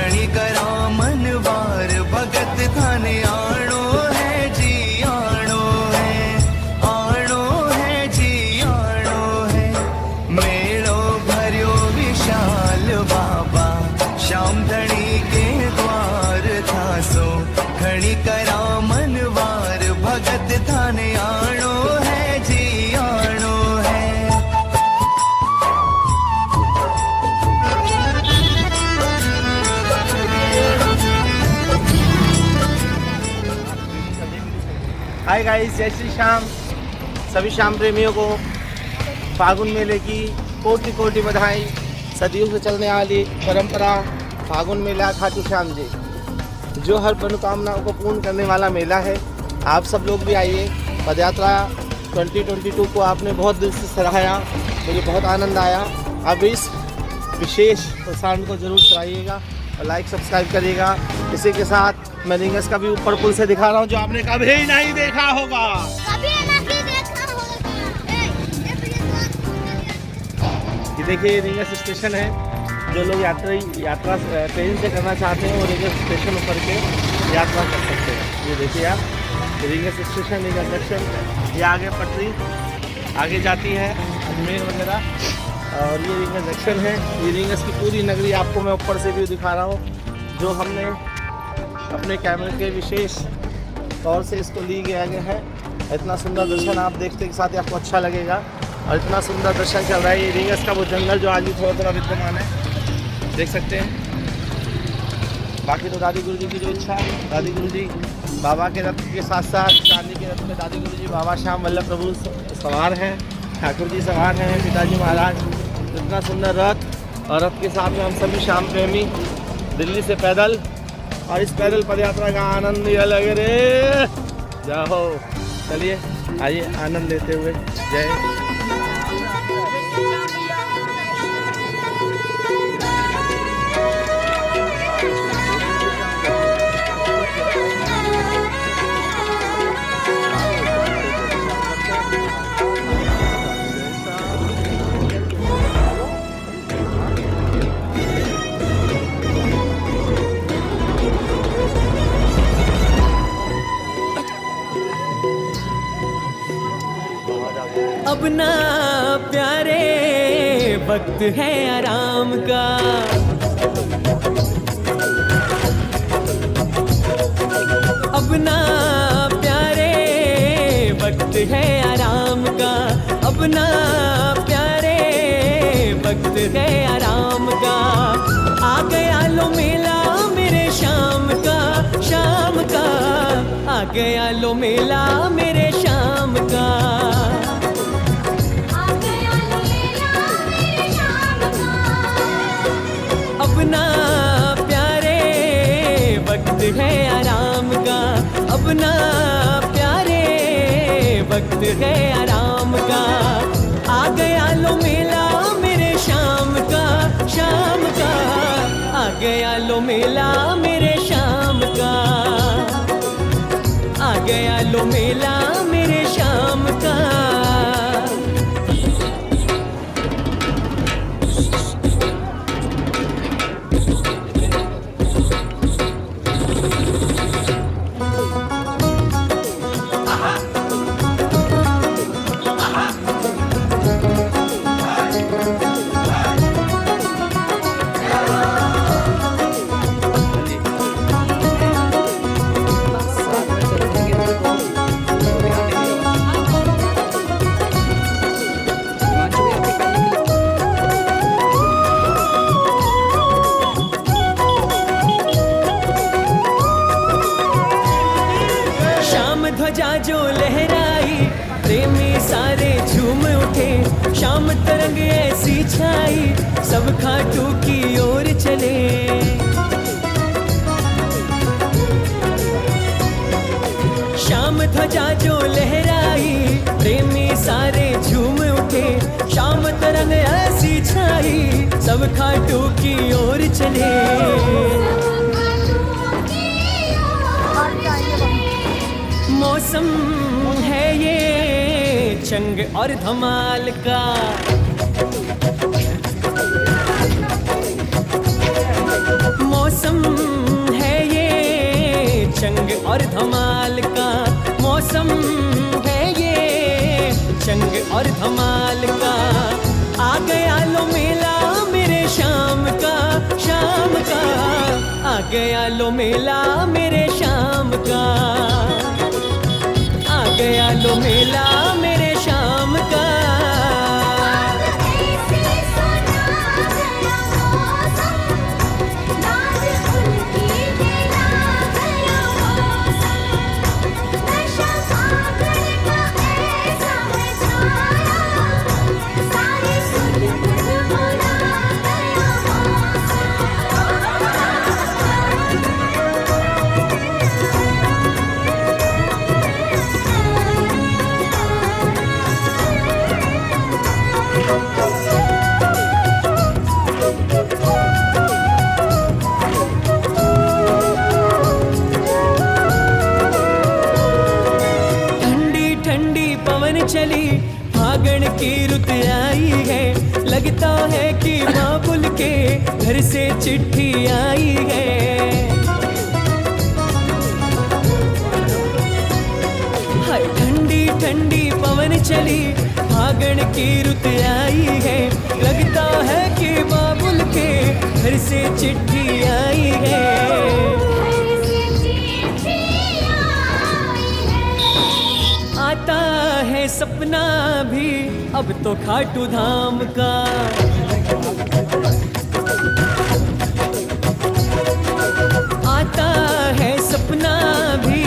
घणी करा मनवार भगत थाने आणो है जी आणो है जी आणो है। मेलो भरियो विशाल बाबा श्याम धणी के द्वार थासो घणी करा मनवार भगत थाने आणो है जी आणो है। हाय गाइस, जय श्री श्याम। सभी श्याम प्रेमियों को फागुन मेले की कोटि कोटि बधाई। सदियों से चलने वाली परंपरा फागुन मेला खाटू श्याम जी, जो हर मनोकामनाओं को पूर्ण करने वाला मेला है। आप सब लोग भी आइए। पदयात्रा 2022 को आपने बहुत दिल से सराहाया, मुझे बहुत आनंद आया। अब इस विशेष प्रसारण को जरूर सराहिएगा और लाइक सब्सक्राइब करिएगा। इसी के साथ मैं रिंगस का भी ऊपर पुल से दिखा रहा हूँ, जो आपने कभी नहीं देखा होगा। ये देखिए रिंगस स्टेशन है। जो लोग यात्रा ट्रेन से करना चाहते हैं वो रिंगस स्टेशन ऊपर के यात्रा कर सकते हैं। ये देखिए आप, रिंगस स्टेशन, रिंगस जंक्शन, ये आगे पटरी आगे जाती है अजमेर वगैरह, और ये रिंगस जंक्शन है। ये रिंगस की पूरी नगरी आपको मैं ऊपर से भी दिखा रहा हूँ, जो हमने अपने कैमरे के विशेष तौर से इसको ली गया है। इतना सुंदर दर्शन आप देखते के साथ आपको अच्छा लगेगा, और इतना सुंदर दर्शन चल रहा है। ये रिंगस का वो जंगल जो आज भी थोड़ा थोड़ा विद्यमान है, देख सकते हैं। बाकी तो दादी गुरु जी की जो इच्छा है, दादी गुरु जी बाबा के रथ के साथ साथ चांदी के रथ में दादी गुरु जी बाबा श्याम वल्लभ प्रभु सवार हैं, ठाकुर जी सवार हैं, पिताजी महाराज। इतना सुंदर रथ, और रथ के साथ में हम सभी श्याम प्रेमी दिल्ली से पैदल, और इस पैदल पदयात्रा का आनंद ये लगे रे जाओ। चलिए आइए आनंद लेते हुए। जय अब ना प्यारे वक्त है आराम का, अब ना प्यारे वक्त है आराम का, अब ना प्यारे वक्त है आराम का। आ गया लो मेला मेरे शाम का, शाम का। आ गया लो मेला मेरे शाम का। अपना प्यारे वक्त है आराम का, अपना प्यारे वक्त है आराम का। आ गया लो मेला मेरे शाम का, शाम का। आ गया लो मेला मेरे शाम का, आ गया लो मेला मेरे शाम का। ध्वजा जो लहराई प्रेमी सारे झूम उठे। शाम तरंग ऐसी छाई सब खाटू की ओर चले। शाम ध्वजा जो लहराई प्रेमी सारे झूम उठे। शाम तरंग ऐसी छाई सब खाटू की ओर चले। मौसम है ये चंग और धमाल का। मौसम और धमाल का मौसम है ये, चंग और धमाल का। आ गया लो मेला मेरे शाम का, शाम का। आ गया लो मेला मेरे शाम का, आ गया लो मेला मेरे शाम का। चली फागण की रुत आई है, लगता है कि बाबुल के घर से चिट्ठी आई है। हाय ठंडी ठंडी पवन चली फागण की रुत आई है, लगता है कि बाबुल के घर से चिट्ठी आई है। आता है सपना भी अब तो खाटू धाम का, आता है सपना भी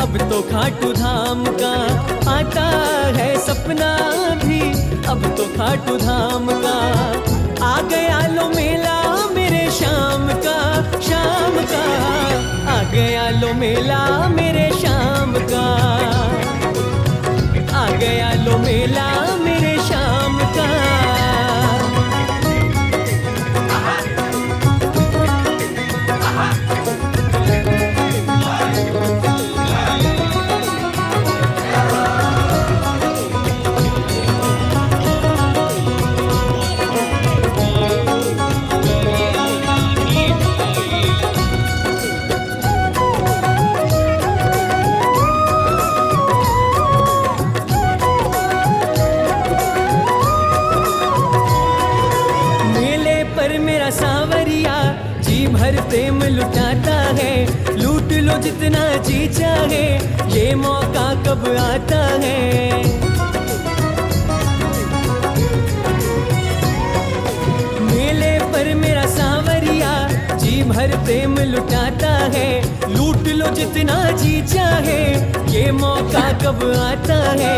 अब तो खाटू धाम का, आता है सपना भी अब तो खाटू धाम का। आ गया लो मेला मेरे शाम का, शाम का। आ गया लो मेला मेरे शाम का, आ गया लो मेला मेरे शाम का। सांवरिया जी भर प्रेम लुटाता है, लूट लो जितना जी चाहे, ये मौका कब आता है। मेले पर मेरा सांवरिया जी भर प्रेम लुटाता है, लूट लो जितना जी चाहे, ये मौका कब आता है।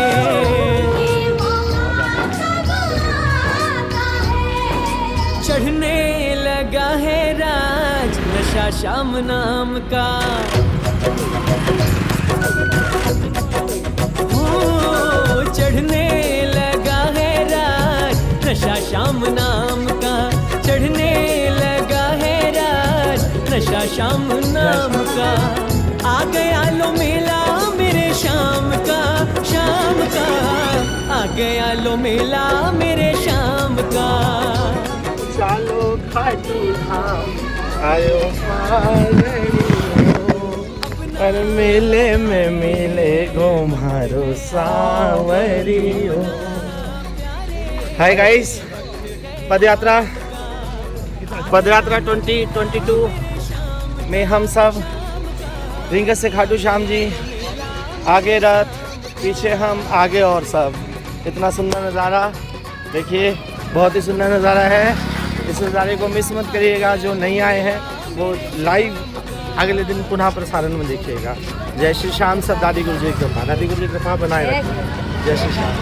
चढ़ने लगा है राज नशा शाम नाम का, हो चढ़ने लगा है राज नशा शाम नाम का, चढ़ने लगा है राज नशा शाम नाम का। आ गया लो मेला मेरे शाम का, शाम का। आ गया लो मेला मेरे शाम का। चालो खाटू धाम आयो और मेले में मिले घुमारो सावरियो। हाय गाइस, पदयात्रा 2022 में हम सब रिंगस से खाटू श्याम जी, आगे रथ, पीछे हम, आगे और सब। इतना सुंदर नज़ारा देखिए, बहुत ही सुंदर नज़ारा है। इस नज़ारे को मिस मत करिएगा। जो नहीं आए हैं वो लाइव अगले दिन पुनः प्रसारण में देखिएगा। जय श्री श्याम। सब दादी गुरु जी की कृपा, दादी गुरु जी की कृपा बनाए रखें। जय श्री श्याम।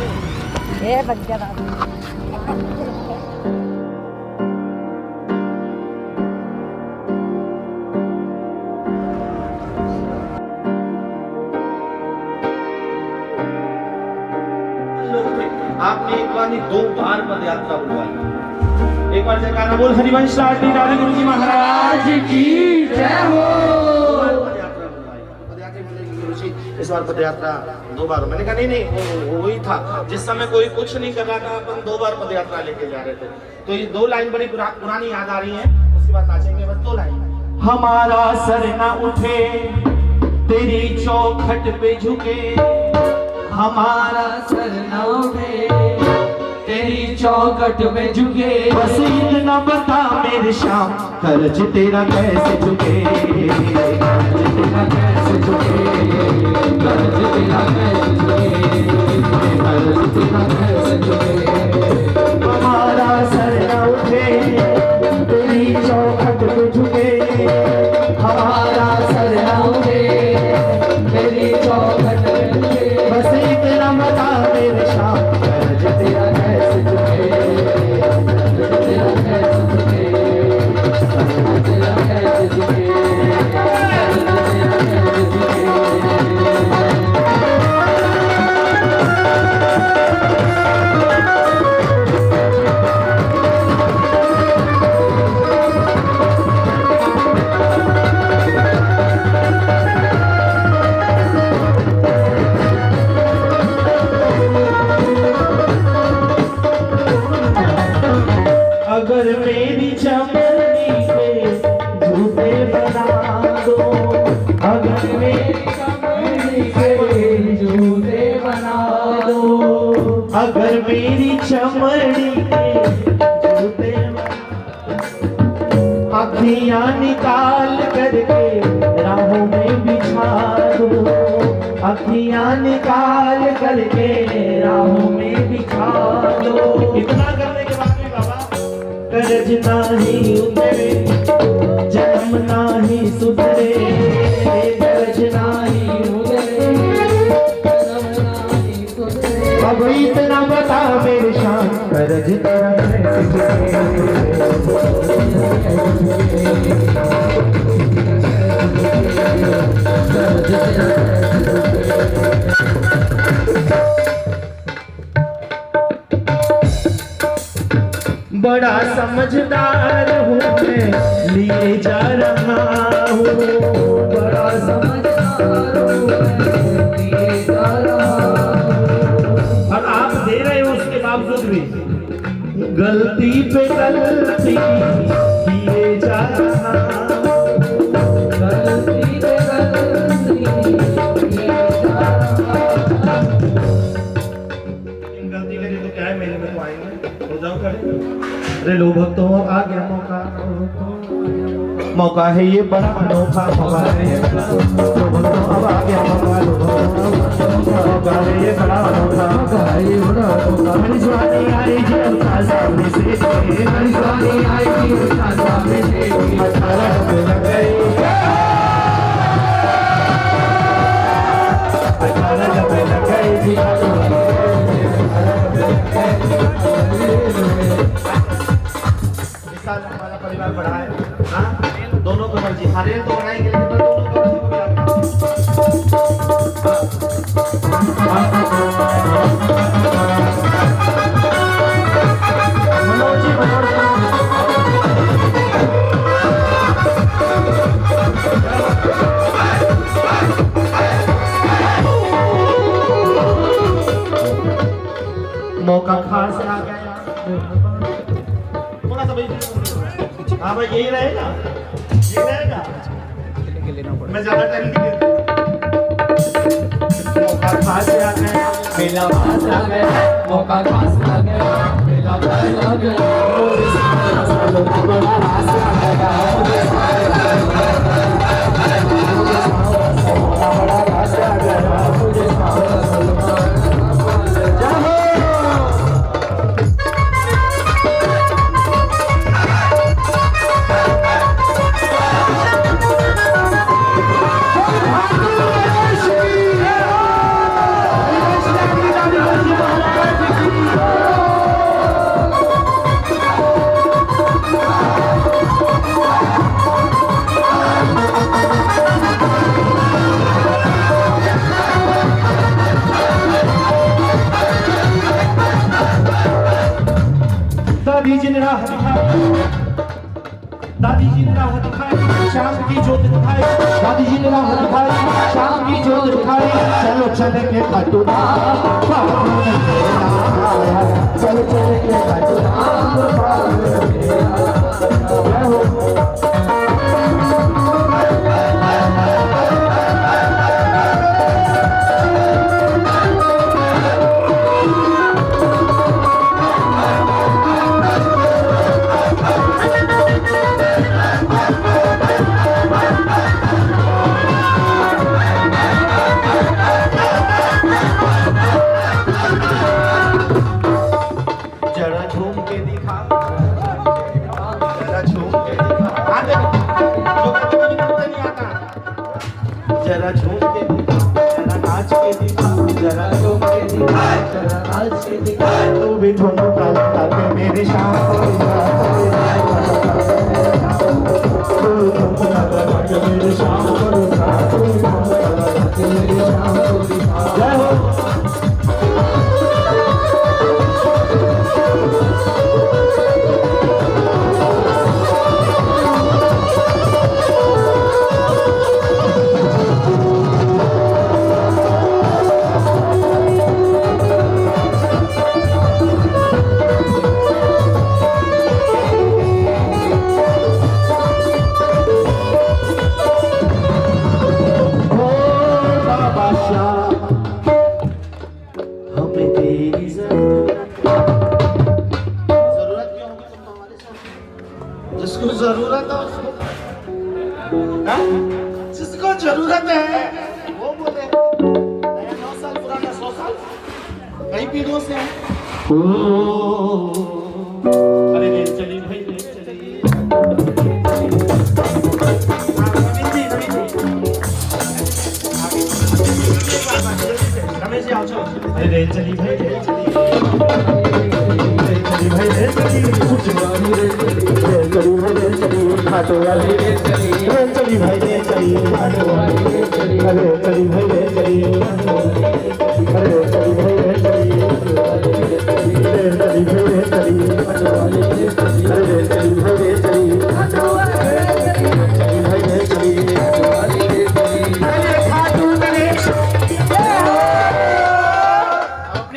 आपने एक बार नहीं 2 बार पदयात्रा बुलवाई। एक बार जयकारा बोल हरिवंश लाडली दादी गुरु जी महाराज की जय हो। पदयात्रा बुलवाई, पदयात्रा बोलेंगे गुरु जी इस बार पदयात्रा 2 बार। मैंने कहा नहीं वो वही था जिस समय कोई कुछ नहीं कर रहा था, अपन 2 बार पदयात्रा लेके जा रहे थे। तो ये 2 लाइन बड़ी पुरानी याद आ रही है, उसके बाद नाचेंगे बस 2 लाइन। हमारा सर न उठे तेरी चौखट पे झुके हमारा सर न उठे, तेरी चौखट पे झुके। बस इतना बता मेरे श्याम कर्ज तेरा कैसे झुके, कर्ज तेरा कैसे झुके, कर्ज तेरा कैसे झुके, कर्ज तेरा कैसे झुके, हमारा सर न उठे तेरी चौखट पे झुके, हमारा सर न उठे तेरी चौखट पे झुके, बस इतना बता मेरे श्याम कर्ज तेरा कैसे झुके, कर्ज तेरा कैसे झुके, कर्ज तेरा कैसे झुके, कर्ज तेरा कैसे झुके। अगर मेरी चमड़ी पे झूठे बना दो, अगर मेरी चमड़ी पे झूठे बना दो, अगर मेरी चमड़ी पे झूठे अखियां निकाल करके राहों में बिछा दो, अखियां निकाल करके राहों में बिछा दो। इतना करने के बाद भी बाबा कर्ज नाही उतरे, जन्म नाही सुधरे, कर्ज नाही उतरे, जन्म नाही सुधरे, अब इतना बता मेरे शान कर्ज तेरा कैसे झुके, कर्ज तेरा बड़ा समझदार हूँ मैं लिए जा रहा हूँ, बड़ा समझदार हूँ मैं लिए जा रहा हूँ, और आप दे रहे हो उसके बावजूद भी गलती पे गलती किए जा रहा हूँ, गलती पे गलती किए जा रहा हूँ। गलती करी तो क्या है, मेरे में तो आएंगे, हो जाओ खड़े। अरे लो भक्तों आ गया मौका, मौका है ये बड़ा अनोखा, मौका है ये बड़ा, लो भक्तों अब आ गया मौका, लो भक्तों मौका है ये बड़ा अनोखा, मौका है ये बड़ा अनोखा। मेरी जवानी आई जी उस्ताद सामने से, मेरी जवानी आई जी उस्ताद सामने से, 18 डब्बे लग गए, 18 डब्बे लग गए जी, हमारा परिवार बड़ा है, हाँ दोनों को मर्जी, हरे तो बनाएंगे लेकिन दोनों को मनोज जी मौका खास आ गया, थोड़ा सा भाई, हाँ भाई यही रहेगा, यही रहेगा, मैं ज्यादा टाइम नहीं देता। मौका खास आ गया, मेला खास आ गया, मौका खास आ गया, मेला खास आ गया, बड़ा खास आ गया, बड़ा खास आ गया, दादी जी ने राह दिखाई, दादी जी ने राह दिखाई, शाम की जोत दिखाई, दादी जी ने राह दिखाई, शाम की जोत दिखाई, चलो चले के खाटू चलो चले के खाटू जरा झूम के दिखा, जरा नाच के दिखा, जरा झूम के दिखा, जरा नाच के दिखा। तू भी ठुमका लगा के मेरी शाम को दिखा, तू ठुमका लगा के मेरी शाम को दिखा, तू ठुमका लगा के मेरी शाम को दिखा। जय हो। हमें तेरी जरूरत क्यों होगी? तुम तो हमारे साथ, जिसको जरूरत है उसको, जिसको जरूरत है वो बोले। 9 साल पुराना 100 साल कई पीढ़ियों से है। अरे रेल चली भाई, रेल चली। रमेश जी आओ, चलो। अरे रेल चली भाई, रेल चली, रेल चली भाई, रेल चली, कुछ वाली रेल चली, रेल चली भाई, रेल चली, खाटो वाली रेल चली, रेल चली भाई, रेल चली, खाटो वाली रेल चली, अरे चली भाई, रेल चली, अरे चली भाई, रेल चली, रेल चली भाई, रेल चली, खाटो वाली रेल चली, अरे रेल चली भाई, रेल चली, खाटो वाली रेल चली, चली भाई, रेल चली, खाटो वाली रेल चली, अरे खाटो वाली।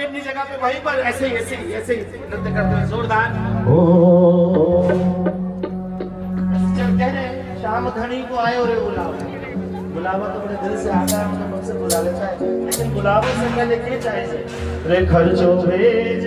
अपनी जगह पे वहीं पर ऐसे ही नृत्य करते हैं जोरदार। जब कह रहे शाम धनी को आए और बुलावा तो अपने दिल से आता है, मतलब मुझसे बुला लेता है, लेकिन बुलावे से पहले क्या चाहिए? रे खर्चो भेज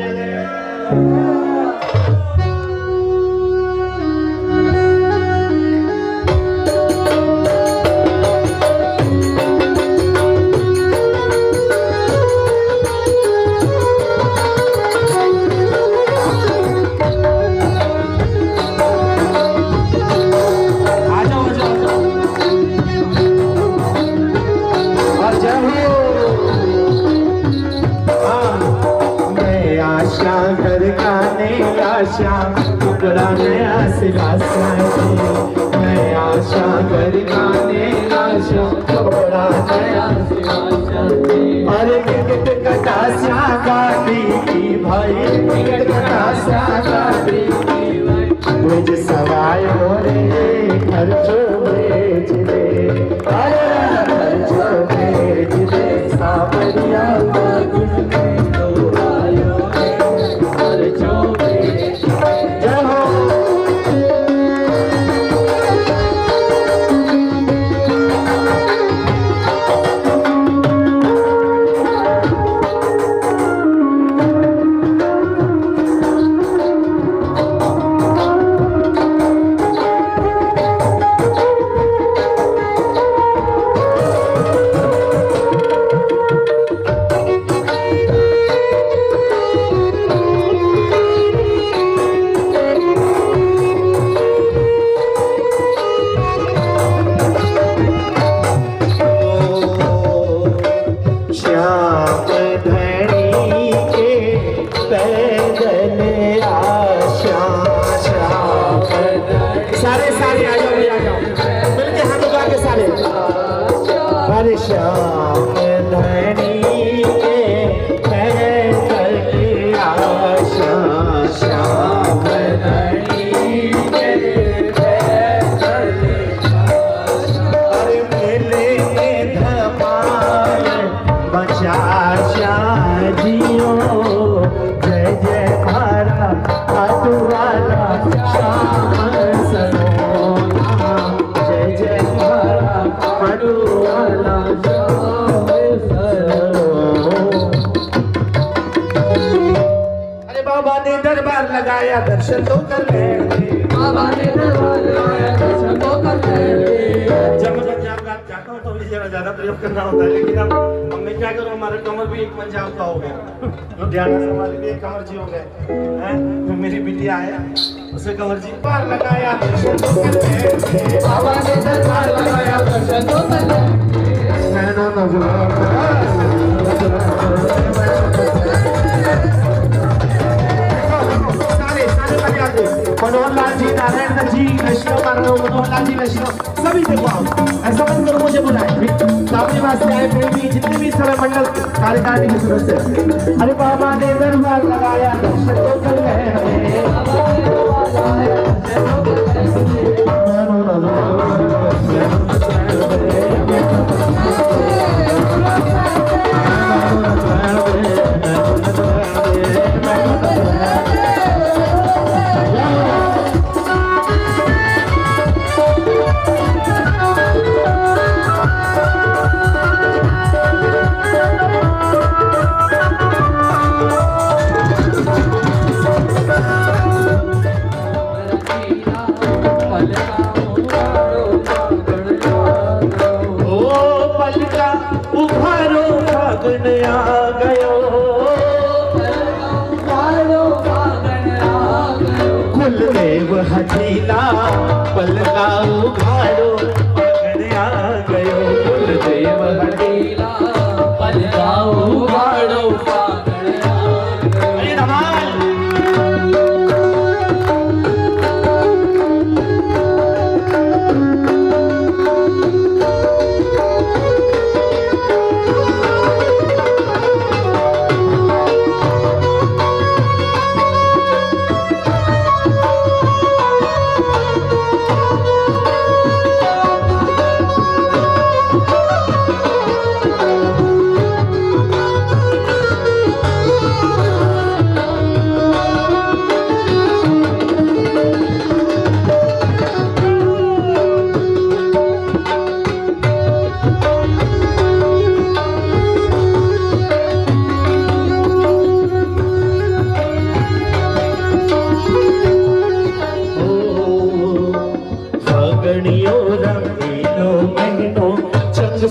टुकड़ा नया सिला मैं आशा कर गाने आशा टुकड़ा नया सिला। अरे टिकट कटा स्या गाड़ी की भाई, टिकट कटा स्या गाड़ी की भाई, मुझे सवाय हो रे खर्चो भेज दे, अरे खर्चो भेज दे सावरिया फागुन में तो आयो रे खर्चो भेज। जय हो। श्याम धनी के पैदल आशा, श्याम धनी के पैदल आशा। अरे मेले में धमाल बचा जियो, जय जय हरा अतुवाला श्याम सरोना, जय जय हरा अतुवाला। बाबा ने दरबार लगाया दर्शन तो कर ले, बाबा ने दरबार लगाया दर्शन तो कर ले। जब मैं पंजाब जाता हूँ तो मुझे ज्यादा प्रयोग करना होता है, लेकिन अब मैं क्या करूँ, हमारा कमर भी एक पंजाब का हो गया, लुधियाना से हमारे भी एक कंवर जी हो गए हैं। तो मेरी बिटिया है, उसे कंवर जी दरबार लगाया दर्शन तो कर ले, बाबा ने दरबार लगाया दर्शन तो कर ले। करो, मनोहरलाल जी वैष्णव सभी देखो आओ, ऐसा मत करो मुझे बुलाए। सामने वास्ते आए प्रेमी जितने भी समय मंडल कार्यकारिणी के सदस्य, अरे बाबा ने दरबार लगाया दर्शन तो कर गए हठीला पलका उघाड़ो पकड़ आ गयो, कुलदेव हठीला पलका उघाड़ो पकड़ आ गयो।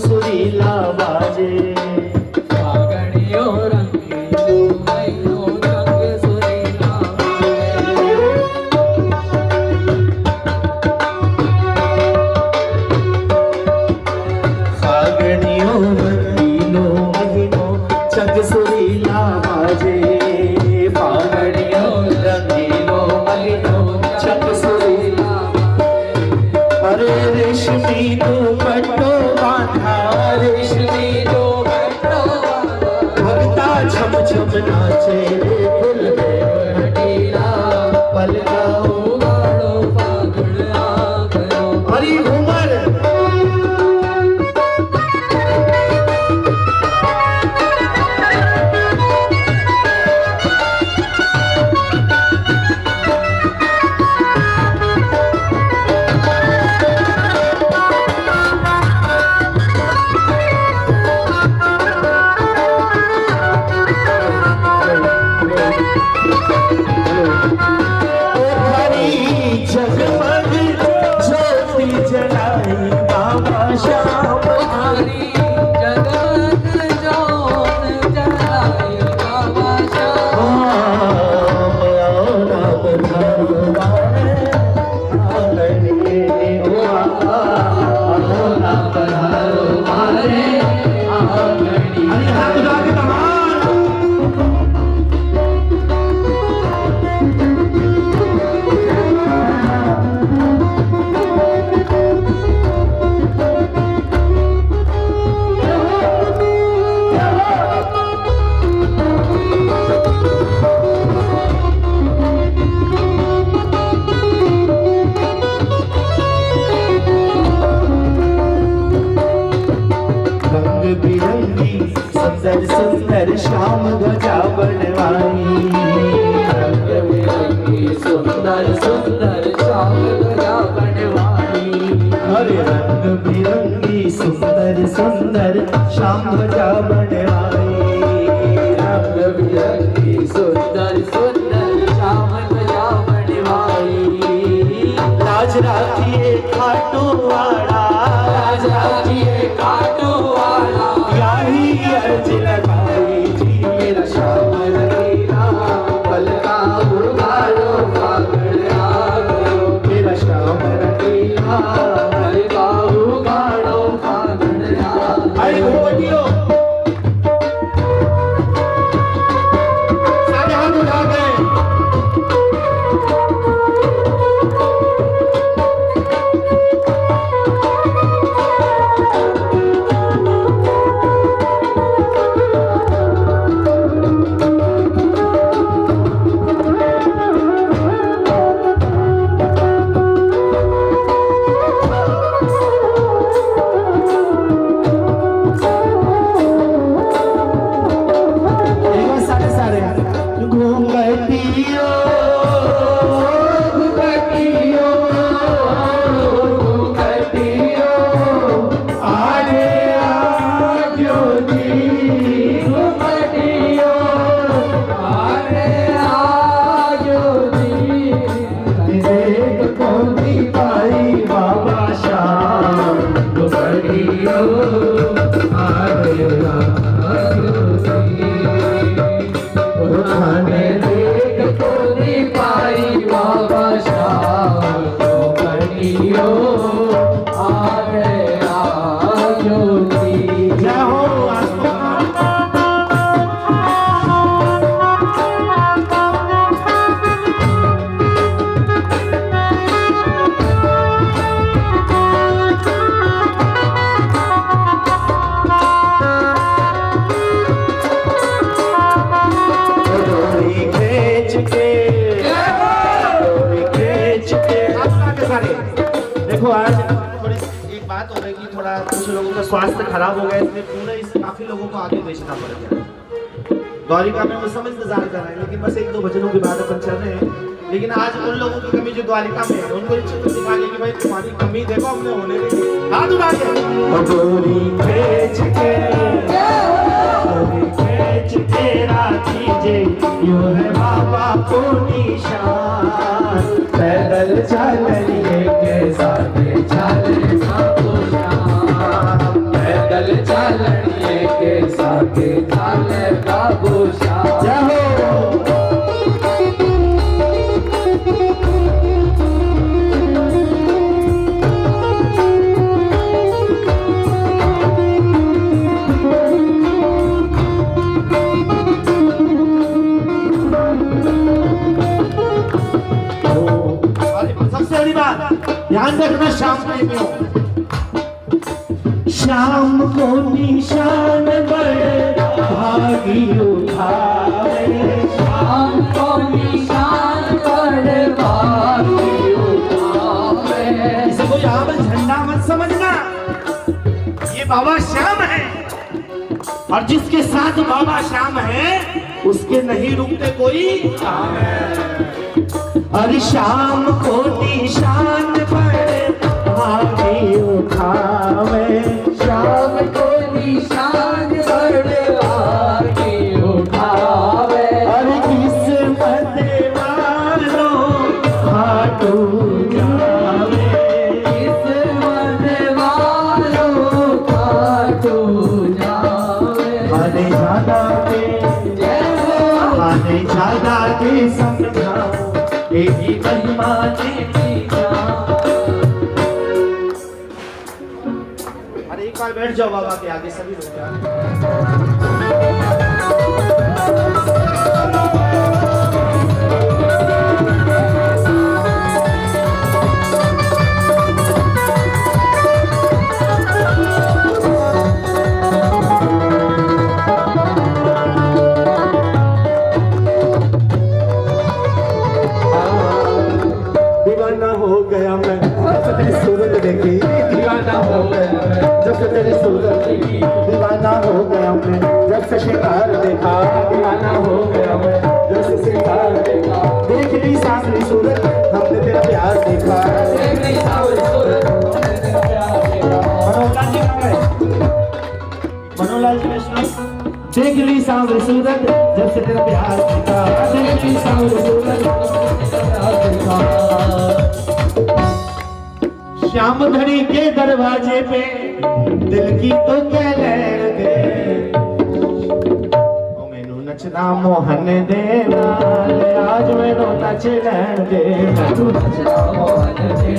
सुरीला बाजे फागणियों रंगीलो महीनो रंग सुरीला फागणियों रंगीलो महीनो चंग सुरीला बाजे, फागणियों रंगीलो महीनो चंग सुरीला बाजे। अरे रेशमी दुपट्टो भगता छम छम नाचे कुलदेव हठीला पलका उघाड़ो फागुन आ गयो। हरी घूमर सुंदर श्याम ध्वजा बनवाई, रंग बिरंगी सुंदर सुंदर श्याम ध्वजा बनवाई। अरे रंग बिरंगी सुंदर सुंदर श्याम ध्वजा बनवाई, रंग बिरंगी सुंदर सुंदर श्याम ध्वजा बनवाई। लाज राखिए खाटू वाला, लाज राखिए खाटू वाला, यही अर्ज लगाई जी मेरा श्याम रंगीला पलका उघाड़ो फागुन आ गयो, मेरा श्याम रंगीला पलका उघाड़ो फागुन आ गयो। कन्हैया आए उठाने देख कोनी पाई बाबा श्याम को कन्हैया आए ज्योति। जय हो देखो आज थोड़ी एक बात हो गई कि थोड़ा कुछ लोगों का स्वास्थ्य खराब हो गया, इसलिए पूरे इस काफी लोगों को आगे बेचना पड़ गया। द्वारिका में वो सब इंतजार कर रहे हैं, लेकिन बस एक दो भजनों के बाद अपन चल रहे हैं। लेकिन आज उन लोगों की कमी जो द्वारिका में है, उनको इच्छा तो दिखा कि भाई तुम्हारी कमी देखो हमने होने नहीं दी। हाथ उठा के यूं है बाबा को निशान पैदल चलिए के साथ चले बाबू श्याम पैदल चलिए के साथ चले बाबू श्याम। जय हो ध्यान रखना शाम में हो। शाम को निशान बड़े भागी उठावे शाम को निशान बड़े भागी उठावे। इसे कोई यहाँ पर झंडा मत समझना, ये बाबा श्याम है और जिसके साथ बाबा श्याम है उसके नहीं रुकते कोई। और शाम को निशान पर भागी उठावे शाम को निशान पर भागी उठावे। और किस्मत वालों खाटू जावे किस्मत वालों खाटू जावे। आने ज्यादा के समझाओ एक ही महिमा अरे एक बार बैठ जाओ बाबा के आगे सभी लोग। सूरत देखी दीवाना हो गया जब से तेरी सूरत देखी दीवाना हो गया मैं जब से शिकार देखा दीवाना हो गया मैं जब से शिकार देखा। देख ली सांवली सूरत हमने तेरा प्यार देखा देख ली सांवली सूरत हमने तेरा प्यार देखा। मनोहरलाल जी कहाँ गए? मनोहरलाल जी वैष्णव। देख ली सांवली सूरत जब से तेरा प्यार देखा देख ली सांवली सूरत जब से तेरा प्यार देखा। श्याम धनी के दरवाजे पे दिल की तो कह लगे ओ मैनू नचना मोहन दे नाल आज मैनू नच लैण दे मैनू नचना मोहन दे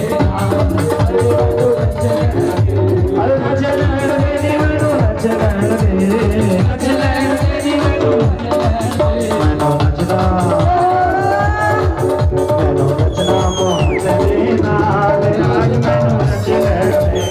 अरे नच लैण दे मैनू नच लैण दे नच लैण दे मैनू नचना मोहन दे नाल आज मैनू नच लैण दे।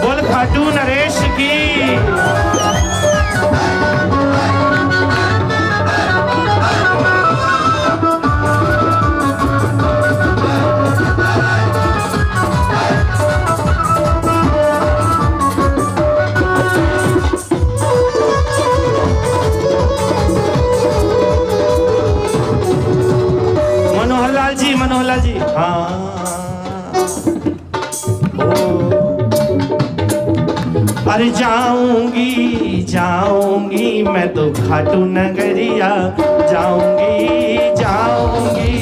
बोल खाटू नरेश की। जाऊंगी मैं तो खाटू नगरिया जाऊंगी जाऊंगी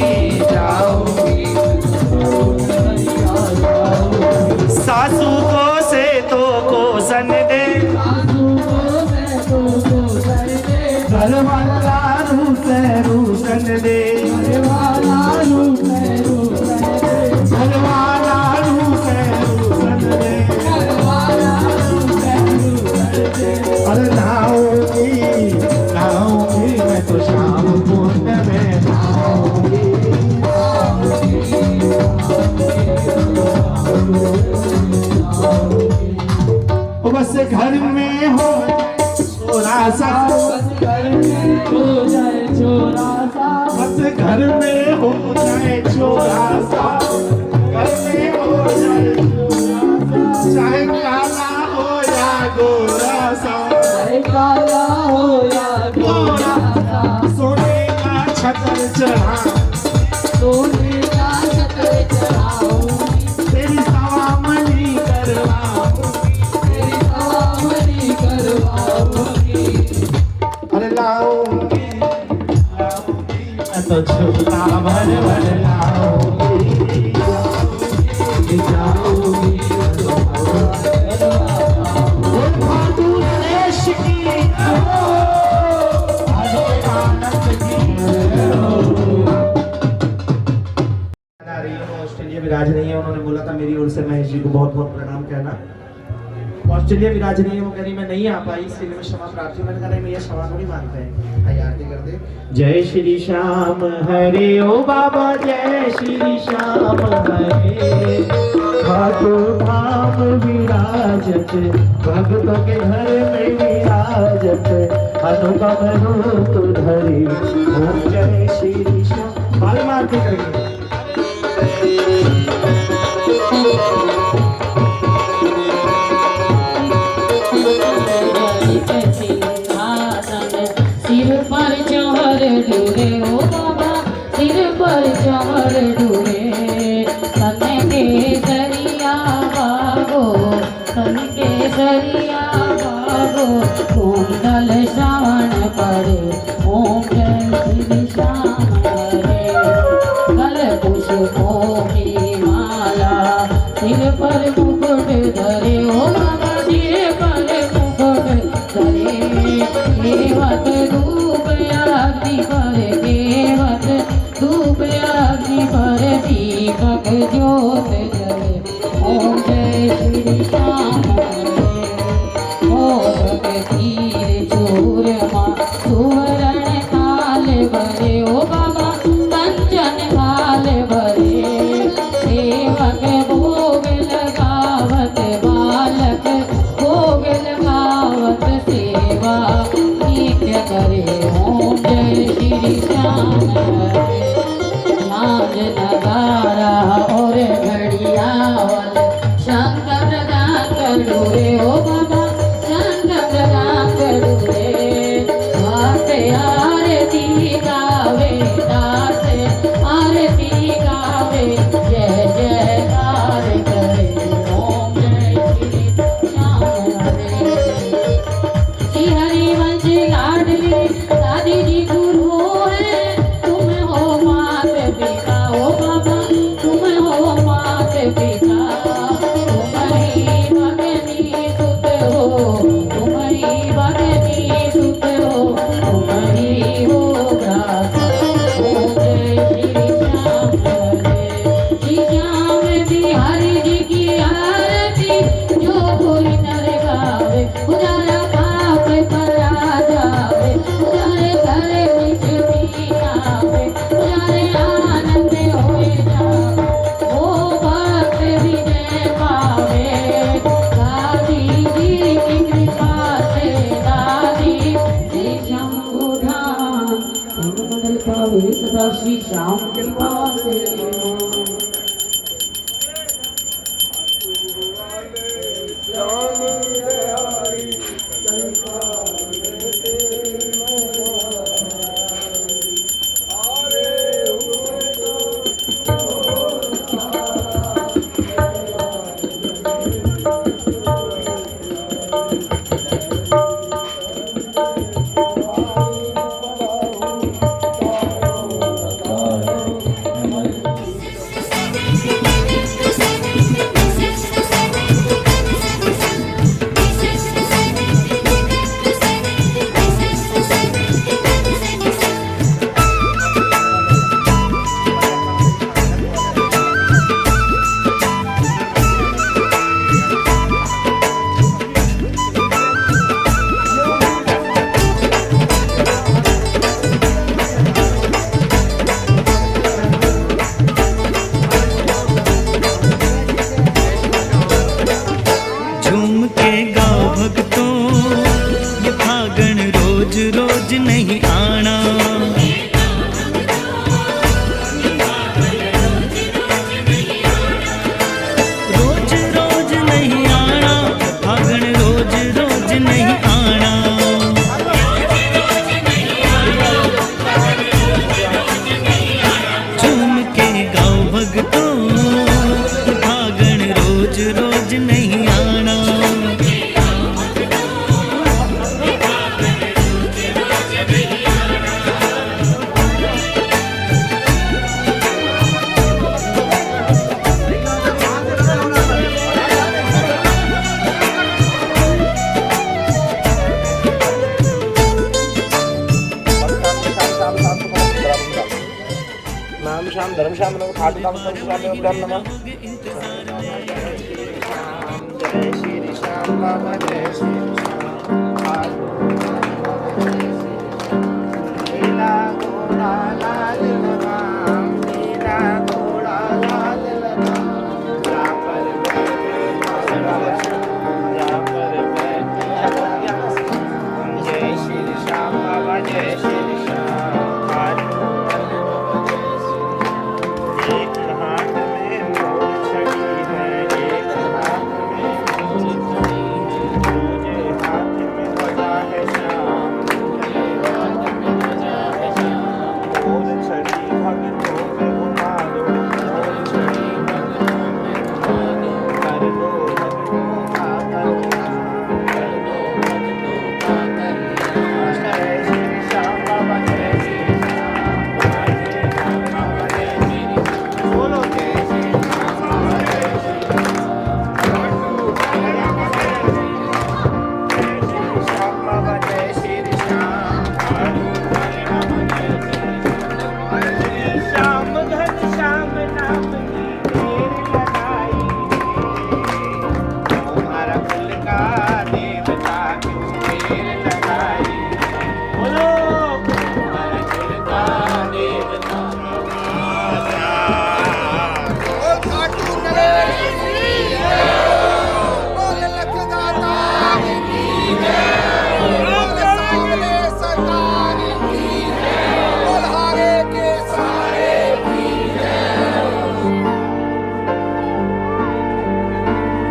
जाऊंगी। सासू को से तो कोसन दे घरवाला रूसन दे घरवाला रूसन दे अरे लाऊंगी लाऊंगी मैं तो शाम कुंड में लाऊंगी। बस घर में हो छोरा सा बस घर में हो जाए छोरा सा बस घर में हो जाए छोरा सा घर में हो जाए चाहे काला हो या गोरा सा चाहे काला हो या गोरा सा सोने का छतर चढ़ा सोने का छतर चढ़ाओ तेरी सवामनी करवाऊंगी अरे लाऊंगी लाऊंगी मैं तो झूला भर भर लाऊंगी जाऊंगी खाटू नरेश की आनंद की ऑस्ट्रेलिया विराज नहीं है, उन्होंने बोला था मेरी ओर से महेश जी को बहुत बहुत प्रणाम कहना। ऑस्ट्रेलिया विराज नहीं है, वो कह रही मैं नहीं आ पाई इसलिए मैं क्षमा प्रार्थी हूं। मैंने कहा नहीं, ये क्षमा थोड़ी मांगते हैं। आइए आरती कर दे। जय श्री श्याम हरे ओ बाबा जय श्री श्याम हरे खाटू धाम विराजत भक्तों के घर में विराजत अनुपम रूप धरी ओम जय श्री श्याम। बाल में आरती करेंगे। सिर पर चमर डूले ओ बाबा सिर पर चमर डूले तन के सरिया बागो तन के सरिया बागो कुंडल श्रवण पड़े ओम जय श्री श्याम हरे कल पुष्पों की माला सिर पर मुकुट धरे ओ बाबा सिर पर मुकुट धरे केवट धूप आदि पर केवट धूप आदि पर दीपक ज्योत जले ओम जय श्री श्याम हरे मोदक तीर चूरमा सुवर्ण काल भरे ओ बाबा कंचन काल भरे सेवक भोग लगावत बालक भोग लगावत सेवा करे ओम जय श्री श्याम हरे नाज नगारा और घड़ियावल शंख प्रदान करूरे ओ बाबा शंख प्रदान करूरे दास आरती गावे दास आरती गावे जय जयकार करे ओम जय श्री श्याम हरे श्री हरिवंश लाडली दादी जी गुरु है तुम हो मात पिता ओ बाबा तुम हो मात पिता तुम्हारी भगनी सुत हो तुम्हारी भगनी सुत हो तुम्हारी हो भ्राता ओम जय श्री श्याम हरे श्री श्याम बिहारी जी की आरती जो कोई नर गावे उजाला पाप परा जावे उजाले घर लक्ष्मी आवे उजाले आनंद होए जावे ओ भक्त विजय पावे दादी जी की कृपा से दादी श्री शंभु धाम मंगल पावे सदा श्री श्याम कृपा से श्याम धर्म श्याम नमः खाटू श्याम नमः जय श्री श्याम बाबा जय श्री श्याम लीला घोड़ा लाल लगाम लीला घोड़ा लाल लगाम यहाँ पर जय श्री श्याम बाबा जय श्री श्याम एक हाथ में मोर छड़ी है एक हाथ में दूसरे हाथ में ध्वजा है श्याम मोर छड़ी भक्तों पे घुमा दो मोर छड़ी भक्तों में घुमा दो कर दो भक्तों का कल्याण कर दो भक्तों का कल्याण जय श्री श्याम बाबा जय श्री श्याम बाबा जय श्री बोलो जय श्री श्याम बाबा जय श्री श्याम बाबा जय श्री श्याम श्याम धन श्याम नाम की देर लगाई तुम्हारा कुल का देवता क्यों देर लगाई बोलो तुम्हारा कुल का देवता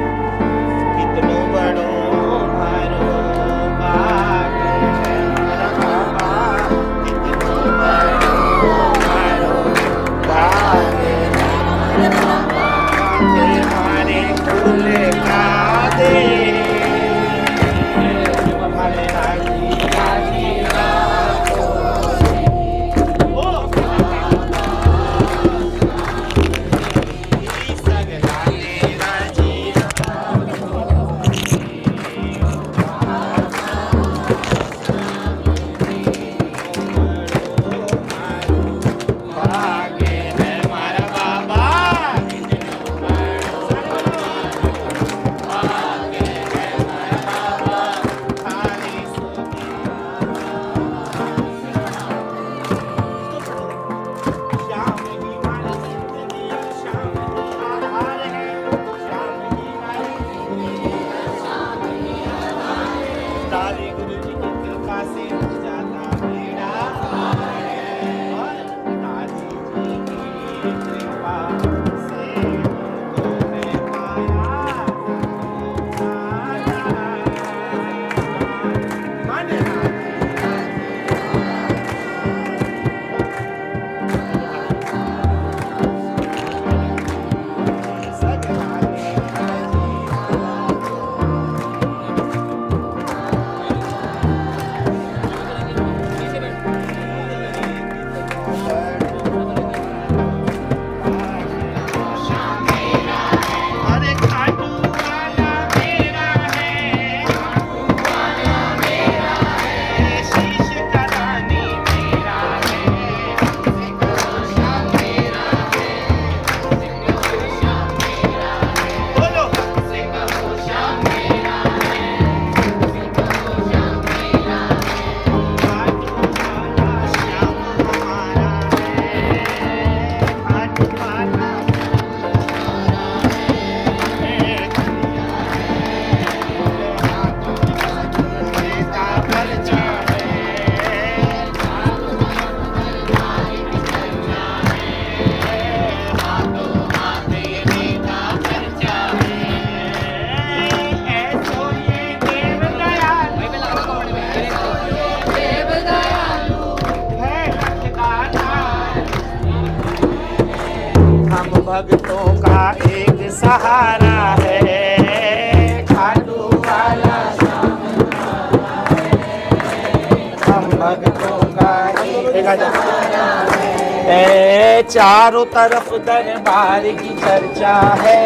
कितनो बड़ो भारो भाग है मेरा बाबा कितनो बड़ो भारो भाग है मेरा बाबा तुम्हारे कुल का दे हमारे राजी राजी राखो ओ सगला तेरा जी भागे है हमारा बाबा भागे है हमारा बाबा खाली श्याम की माला जिंदगी श्याम की आधार है श्याम की माला तारे गुरु जी की कृपा से जाता मेरा और काजी जी की कृपा से हमको है पाया मन अरे खाटू वाला मेरा है शीश का रानी मेरा है बोलो खाटू वाला श्याम हमारा है खाटू वाला का परिचय हम भक्तों का एक सहारा है खाटू वाला हम भक्तों का एक चारों तरफ दरबार की चर्चा है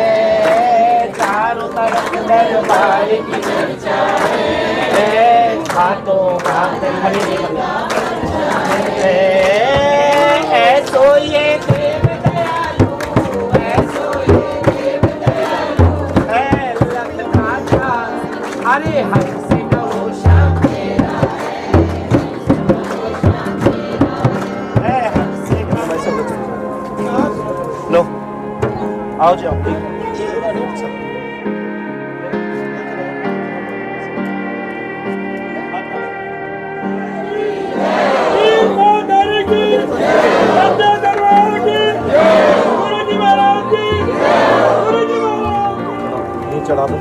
चारों तरफ दरबार की चर्चा है हाथों हाथ हरे ऐसो ये देवता आओ जी आओ। ये चढ़ा दो।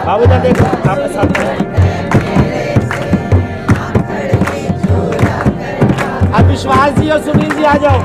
बाबूजान देखो आपके साथ में अब विश्वास जी और सुनील जी आ जाओ।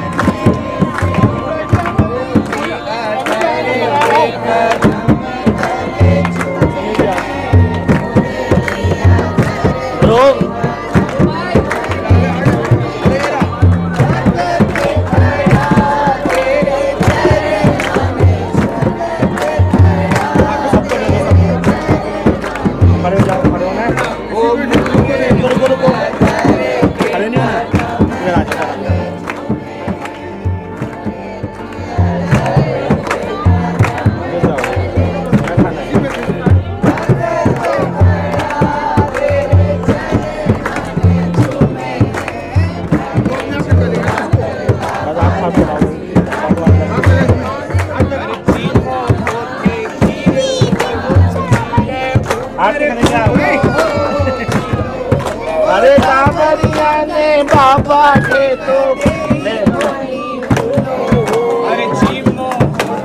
बाबा के तो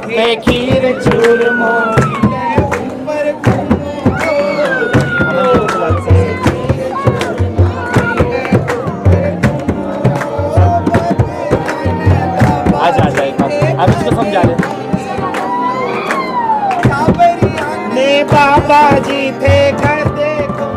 मैं खीर चूरमो आजा एक बार अब इसको समझा दे ने बाबा जी थे कर देखो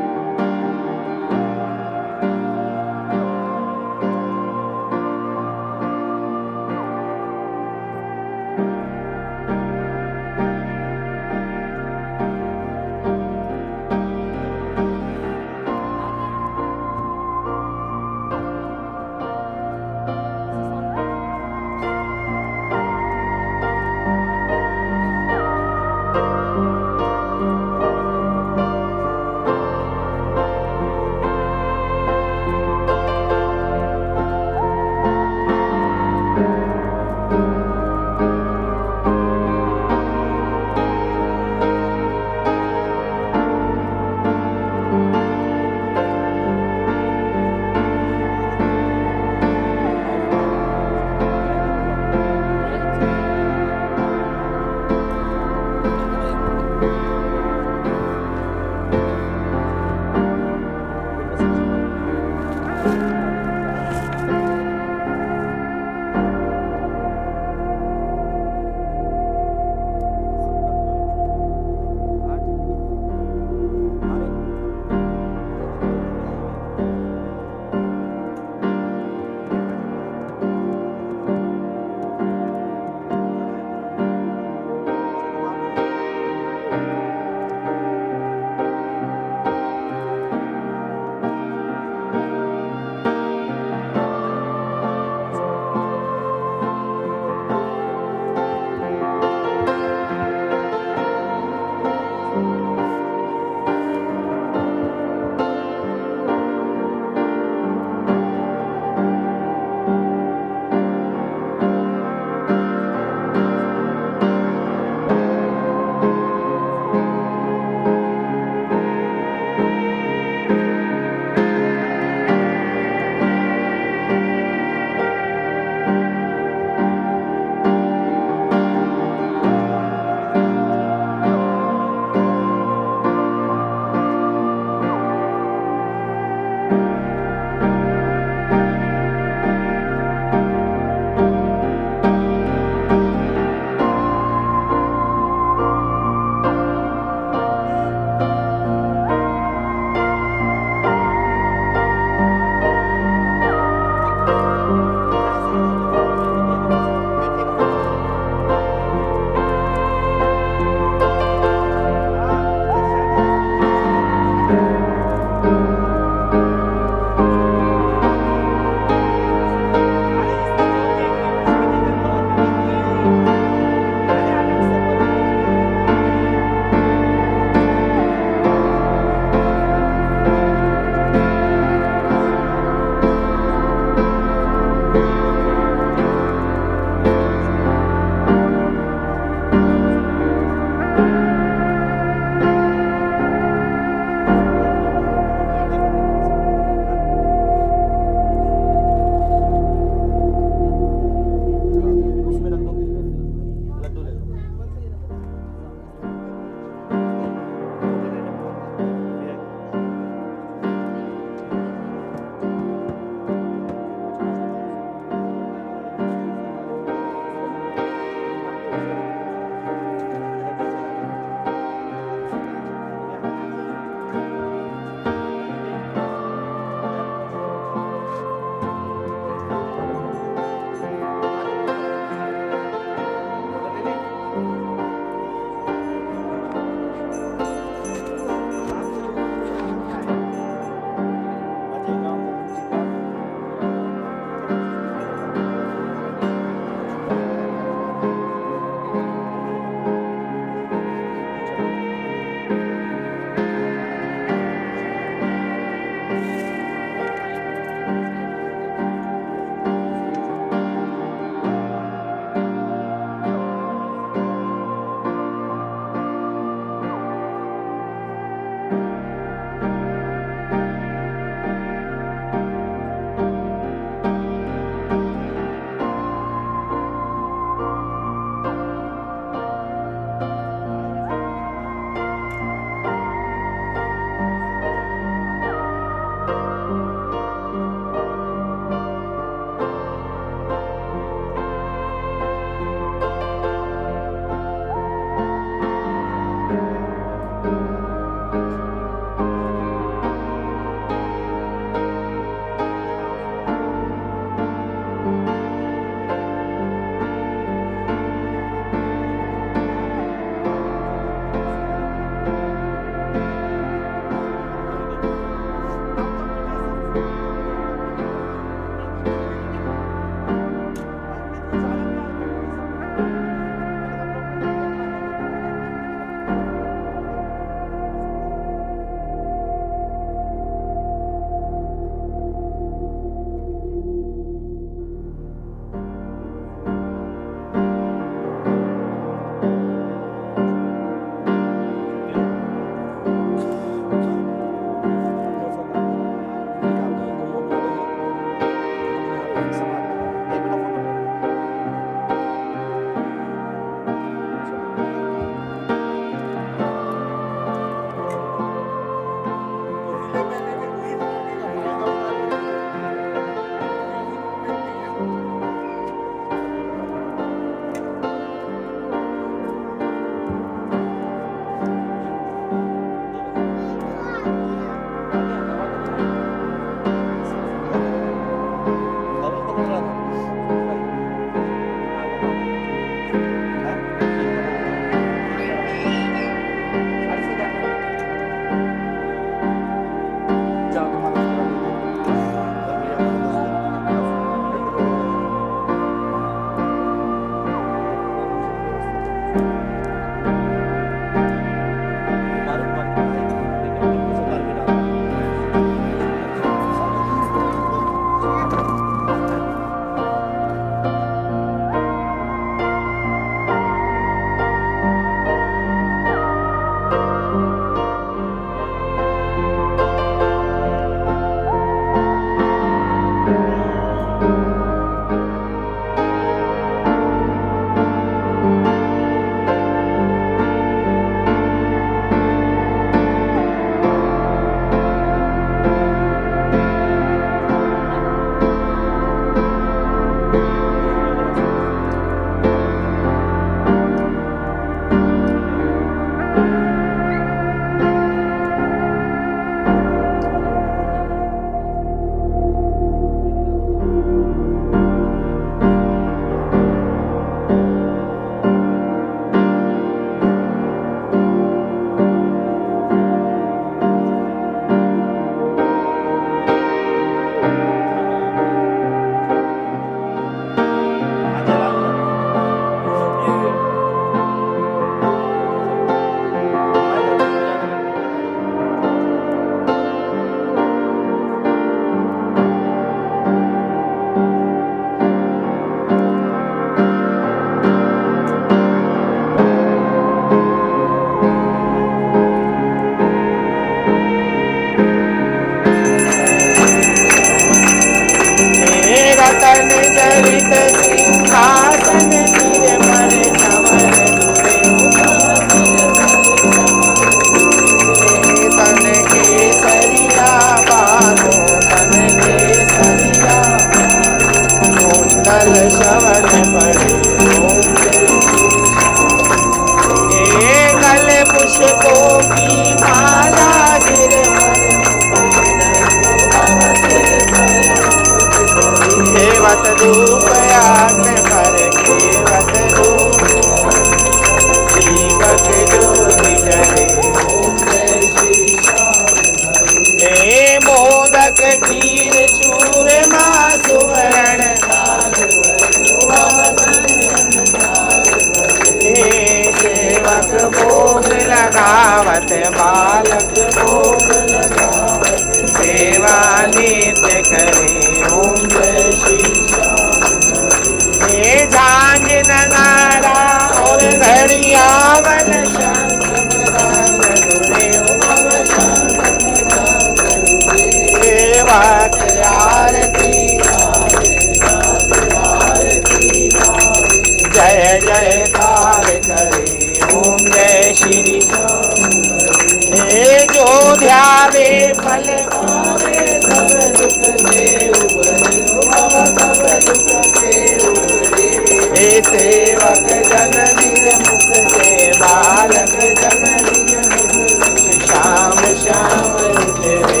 ध्यावे फल पावे सब दुख से उबरे बाबा सब दुख से उबरे हे सेवक जन निज मुख से बालक जन निज मुख से श्याम श्याम उतरे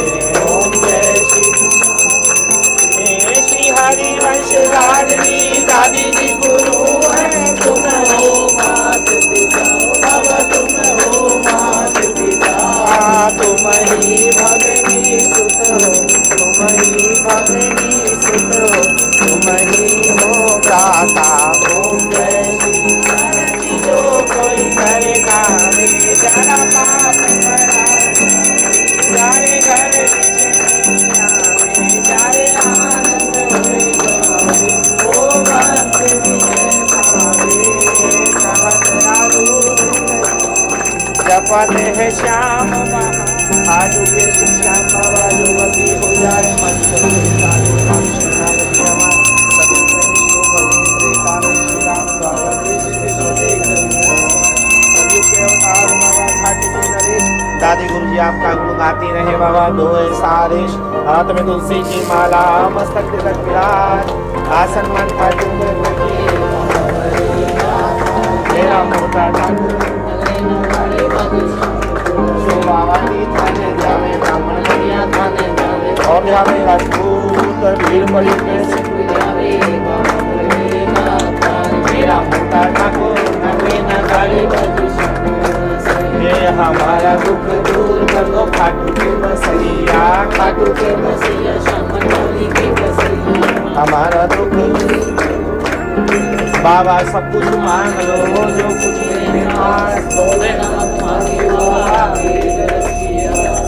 ओम जय श्री हरिवंश लाडली दादी जी गुरु है तुम हो मात पिता बाबा तुम हो मात पिता तुम ही भगनी सुत हो तुम ही भगनी सुत हो तुम ही हो भ्राता ओम जय श्री सरस्वती जो कोई करेगा मेरे जरा पाप जारे घर जारे आनंद होएगा ओ भक्त जपते है श्याम साधु के श्याम बाबा योगती हो जाए मन से साधु राम शरणागति हमार सभी प्रेमी भगवती राम श्री राम स्वागत के अवतार बाबा घाटी के नरेश दादी गुरु जी आपका गुण गाती रहे बाबा दो सारेश हाथ में तुलसी की माला मस्तक तिलक विराज आसन मन का मेरा मोटा ठाकुर शोभावती थाने जावे ब्राह्मण बढ़िया थाने जावे और जावे राजपूत भीड़ बड़ी कैसे जावे मेरा मोटा ठाकुर नवे न गाली बजी ये हमारा दुख दूर कर दो खाटू के बसैया खाटू के बसैया श्याम के बसैया हमारा दुख बाबा सब कुछ मांग लो जो कुछ मेरे पास बोले ना मांगे वो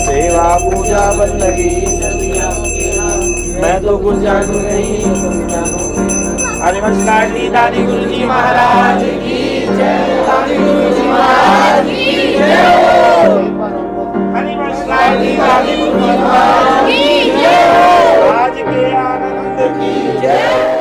सेवा पूजा बंदगी मैं तो कुछ जानू नहीं हरिवंश लाडली दादी गुरु जी महाराज की जय दादी गुरु जी महाराज की जय हरिवंश लाडली दादी गुरु जी महाराज की जय आज के आनंद की जय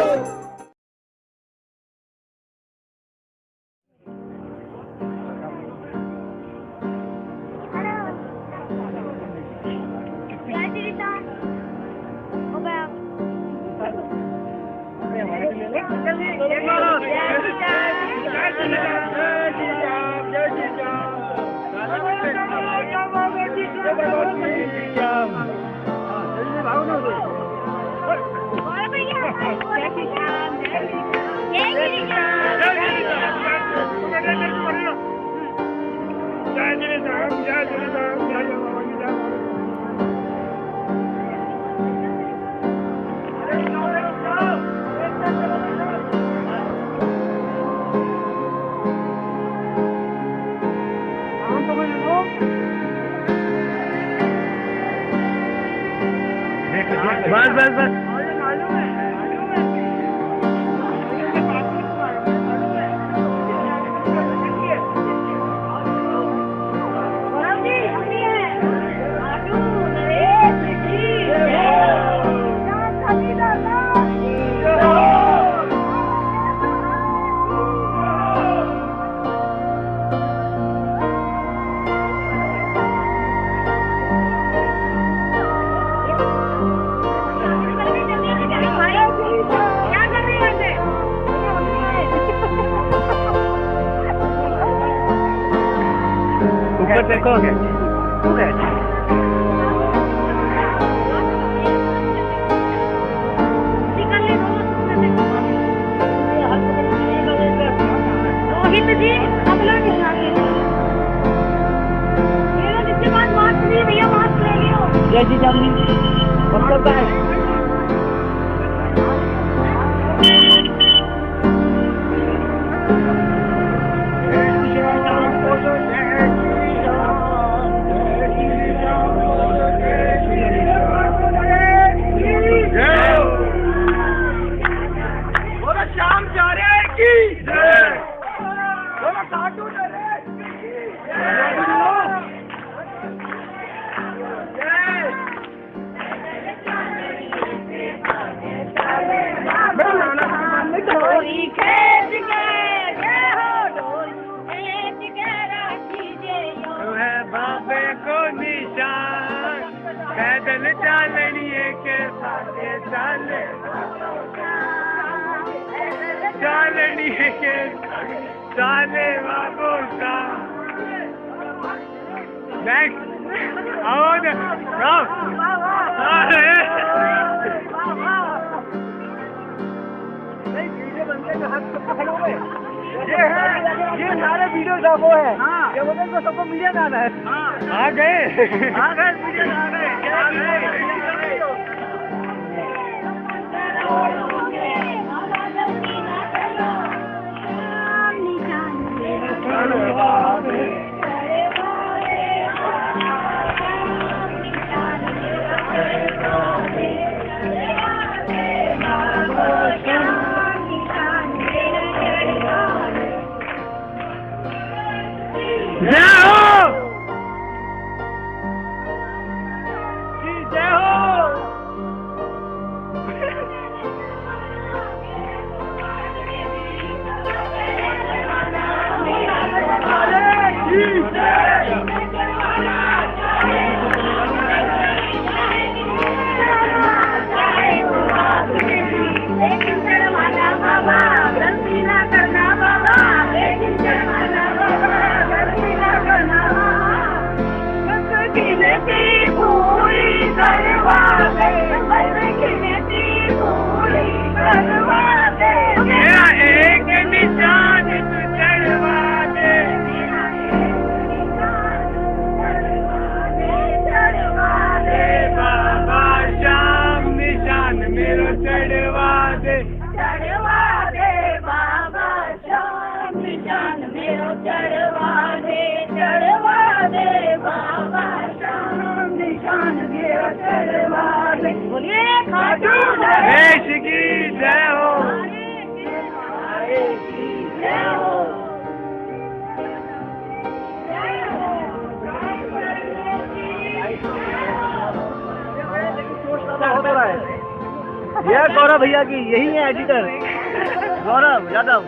बस बस बस देखो रोहित जी सब लोग मेरा जिसके पास मास्क नहीं भैया मास्क ले लियो जय जी जानी मतलब है चांदनी के साथे चाले चांदनी के चाले बाबू सा नेक्स्ट आओ ये सारे वीडियो सब वो है ये बोले तो सबको मीडिया में आना है आ गए मीडिया में आ गए ये गौरव भैया की यही है एडिटर गौरव यादव।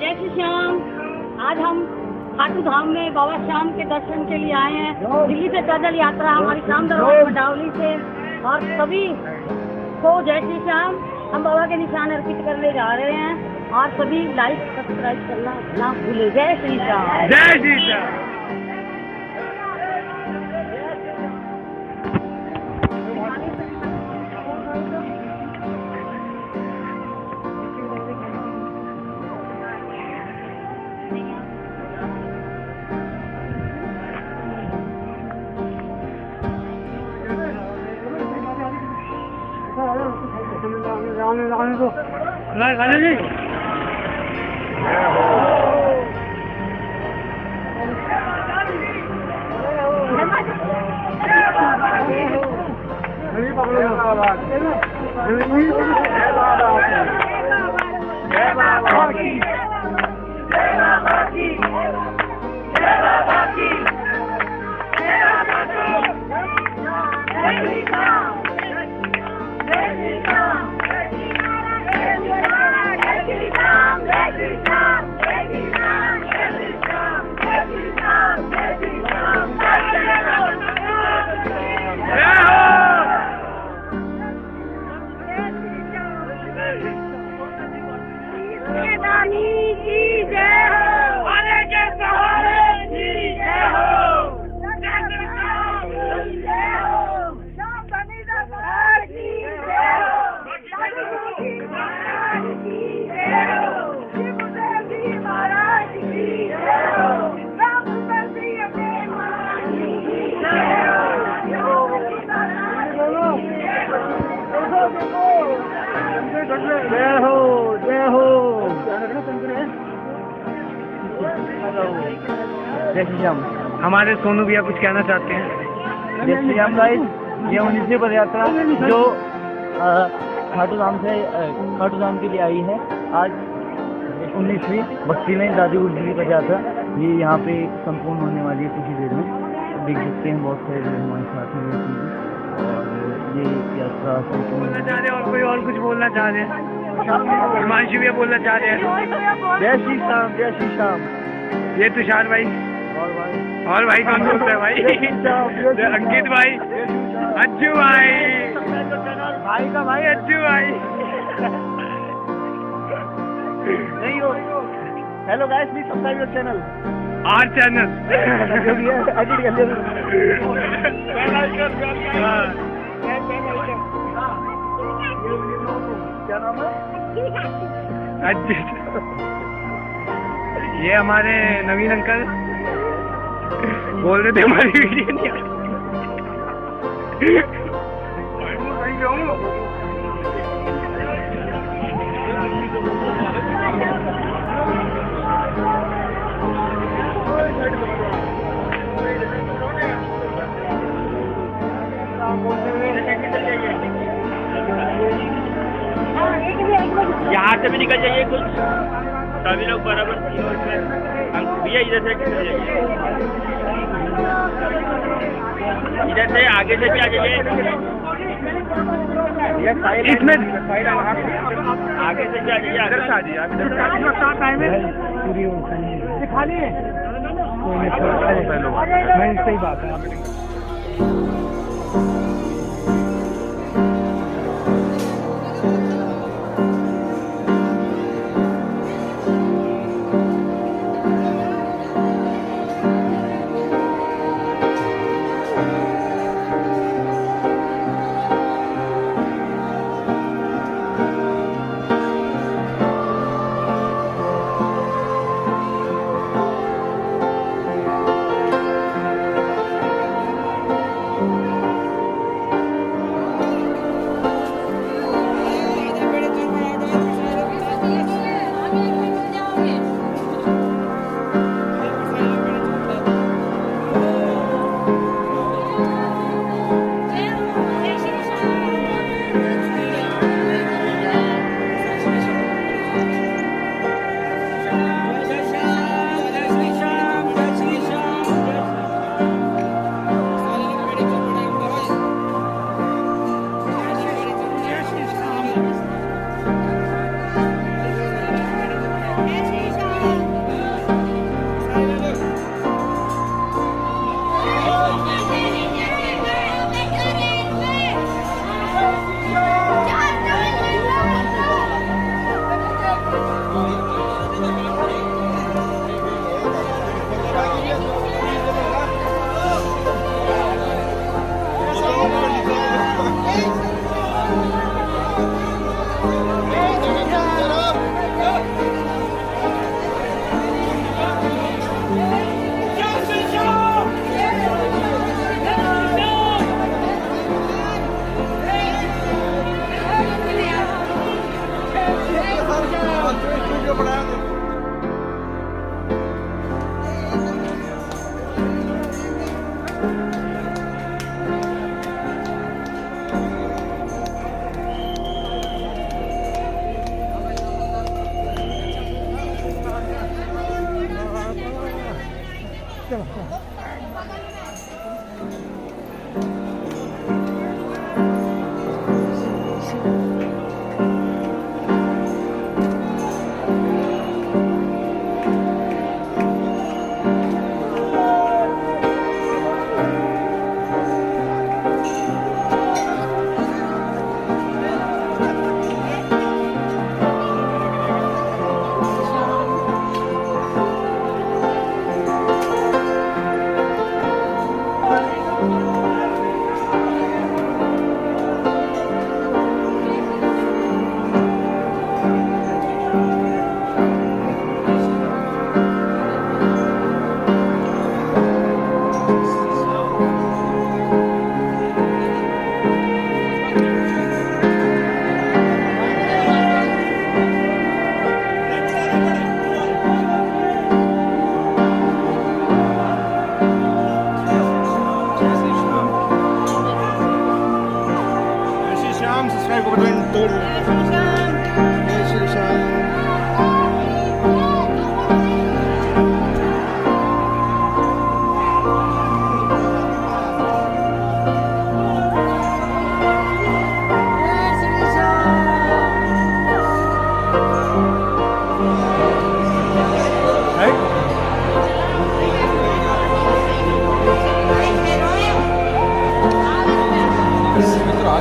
जय श्री श्याम। आज हम खाटू धाम में बाबा श्याम के दर्शन के लिए आए हैं। दिल्ली से पैदल यात्रा हमारी शाम दरबार मडावली से, और सभी को जय श्री श्याम। हम बाबा के निशान अर्पित करने जा रहे हैं, और सभी लाइक सब्सक्राइब करना ना भूले। जय श्री श्याम। जय श्री श्याम। गाने जी जय श्री राम। हमारे सोनू भैया कुछ कहना चाहते हैं। जय श्री राम गाइस, ये 19वीं पद यात्रा जो खाटू धाम के लिए आई है। आज 19वीं भक्तिमय दादी गुरजी पद यात्रा ये यहाँ पे संपूर्ण होने वाली है कुछ ही देर में। देख सकते हैं बहुत सारे लोग हमारे साथ में, और ये यात्रा बोलना चाह रहे हैं, और कोई और कुछ बोलना चाह रहे हैं? हिमांशु भैया बोलना चाह रहे हैं। जय श्री राम, जय श्री राम। ये तुषार भाई और भाई और भाई कौन बोलता है भाई? अंकित भाई, अच्छू भाई, भाई का भाई अच्छू भाई। नहीं हो। Hello guys, please subscribe your channel. Our channel edit कर लिया। क्या नाम है? अजीत, ये हमारे नवीन अंकल बोल रहे थे हमारी वीडियो नहीं आ रही। यहाँ से भी निकल जाइए कुछ, सभी लोग बराबर भैया इधर से आगे से भी आ जाइए। इसमें आगे से भी आ जाइए, आगे से आ जाइए। खाली है, सही बात है।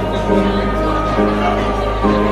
Thank you.